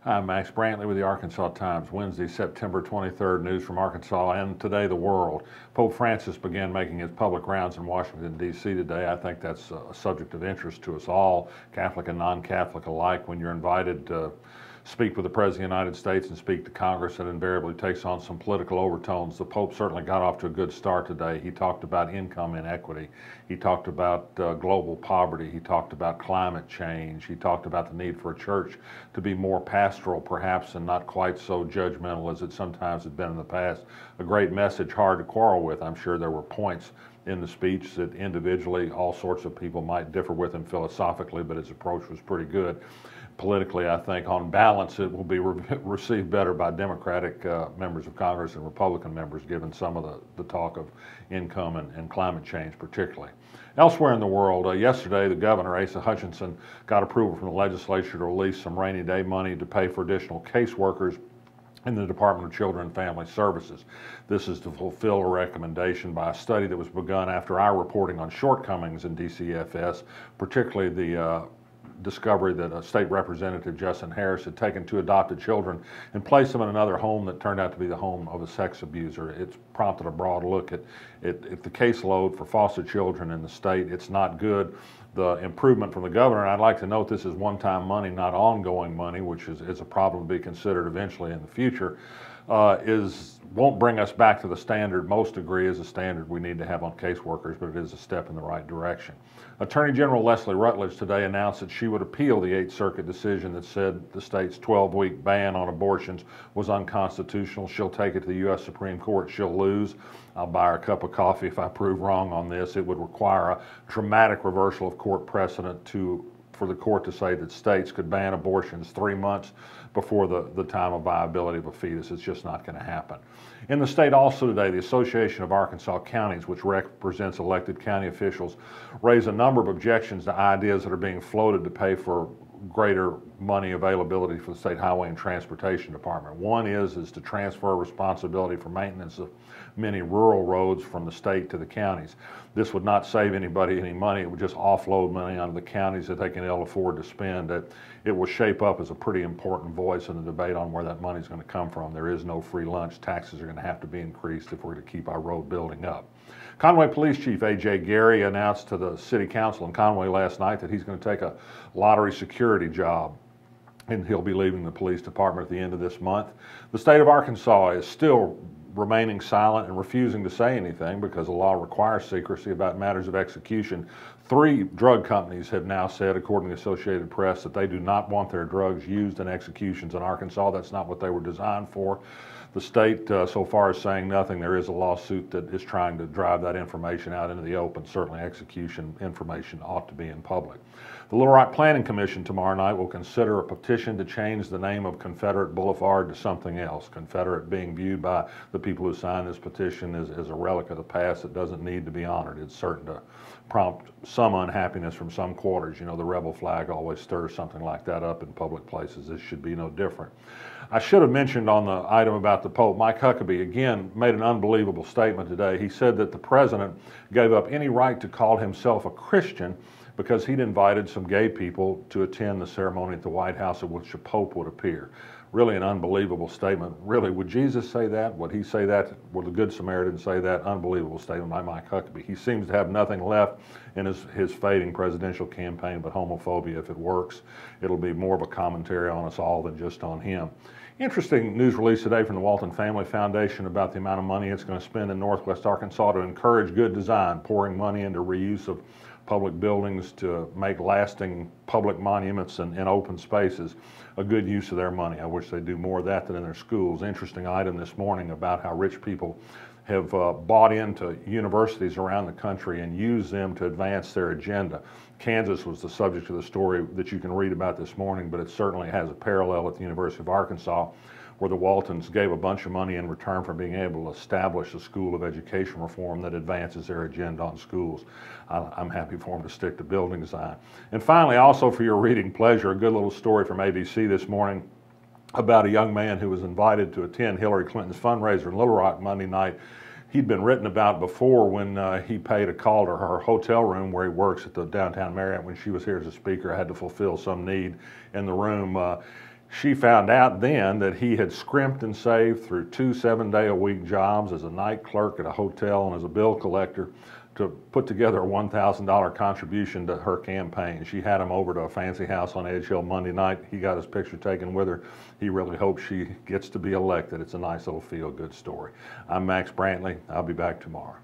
Hi, Max Brantley with the Arkansas Times. Wednesday, September 23rd, news from Arkansas and today the world. Pope Francis began making his public rounds in Washington, D.C. today. I think that's a subject of interest to us all, Catholic and non-Catholic alike. When you're invited to speak with the President of the United States and speak to Congress, it invariably takes on some political overtones. The Pope certainly got off to a good start today. He talked about income inequity. He talked about global poverty. He talked about climate change. He talked about the need for a church to be more pastoral, perhaps, and not quite so judgmental as it sometimes has been in the past. A great message, hard to quarrel with. I'm sure there were points in the speech that individually all sorts of people might differ with him philosophically, but his approach was pretty good. Politically, I think on balance it will be received better by Democratic members of Congress and Republican members, given some of the talk of income and climate change particularly. Elsewhere in the world, yesterday the governor, Asa Hutchinson, got approval from the legislature to release some rainy day money to pay for additional caseworkers in the Department of Children and Family Services. This is to fulfill a recommendation by a study that was begun after our reporting on shortcomings in DCFS, particularly the discovery that a state representative, Justin Harris, had taken two adopted children and placed them in another home that turned out to be the home of a sex abuser. It's prompted a broad look at the caseload for foster children in the state. It's not good. The improvement from the governor, and I'd like to note this is one-time money, not ongoing money, which is a problem to be considered eventually in the future, won't bring us back to the standard most agree is a standard we need to have on caseworkers, but it is a step in the right direction. Attorney General Leslie Rutledge today announced that she would appeal the Eighth Circuit decision that said the state's 12-week ban on abortions was unconstitutional. She'll take it to the U.S. Supreme Court. She'll lose. I'll buy her a cup of coffee if I prove wrong on this. It would require a dramatic reversal of court precedent for the court to say that states could ban abortions 3 months before the time of viability of a fetus. It's just not going to happen. In the state also today, the Association of Arkansas Counties, which represents elected county officials, raised a number of objections to ideas that are being floated to pay for greater money availability for the State Highway and Transportation Department. One is to transfer responsibility for maintenance of many rural roads from the state to the counties. This would not save anybody any money. It would just offload money onto the counties that they can ill afford to spend. It will shape up as a pretty important voice in the debate on where that money is going to come from. There is no free lunch. Taxes are going to have to be increased if we're going to keep our road building up. Conway Police Chief A.J. Gary announced to the City Council in Conway last night that he's going to take a lottery security job, and he'll be leaving the police department at the end of this month. The state of Arkansas is still remaining silent and refusing to say anything because the law requires secrecy about matters of execution. 3 drug companies have now said, according to the Associated Press, that they do not want their drugs used in executions in Arkansas. That's not what they were designed for. The state, so far, is saying nothing. There is a lawsuit that is trying to drive that information out into the open. Certainly execution information ought to be in public. The Little Rock Planning Commission tomorrow night will consider a petition to change the name of Confederate Boulevard to something else. Confederate being viewed by the people who signed this petition as a relic of the past that doesn't need to be honored. It's certain to prompt some unhappiness from some quarters. You know, the rebel flag always stirs something like that up in public places. This should be no different. I should have mentioned on the item about the Pope, Mike Huckabee, again, made an unbelievable statement today. He said that the president gave up any right to call himself a Christian because he'd invited some gay people to attend the ceremony at the White House at which the Pope would appear. Really an unbelievable statement. Really, would Jesus say that? Would he say that? Would the Good Samaritan say that? Unbelievable statement by Mike Huckabee. He seems to have nothing left in his fading presidential campaign but homophobia. If it works, it'll be more of a commentary on us all than just on him. Interesting news release today from the Walton Foundation about the amount of money it's going to spend in Northwest Arkansas to encourage good design, pouring money into reuse of public buildings to make lasting public monuments and open spaces. A good use of their money. I wish they'd do more of that than in their schools. Interesting item this morning about how rich people have bought into universities around the country and used them to advance their agenda. Kansas was the subject of the story that you can read about this morning, but it certainly has a parallel at the University of Arkansas, where the Waltons gave a bunch of money in return for being able to establish a school of education reform that advances their agenda on schools. I'm happy for them to stick to building design. And finally, also for your reading pleasure, a good little story from ABC this morning about a young man who was invited to attend Hillary Clinton's fundraiser in Little Rock Monday night. He'd been written about before when he paid a call to her hotel room where he works at the downtown Marriott when she was here as a speaker, had to fulfill some need in the room. She found out then that he had scrimped and saved through 2 7-day-a-week jobs as a night clerk at a hotel and as a bill collector to put together a $1,000 contribution to her campaign. She had him over to a fancy house on Edge Hill Monday night. He got his picture taken with her. He really hopes she gets to be elected. It's a nice little feel-good story. I'm Max Brantley. I'll be back tomorrow.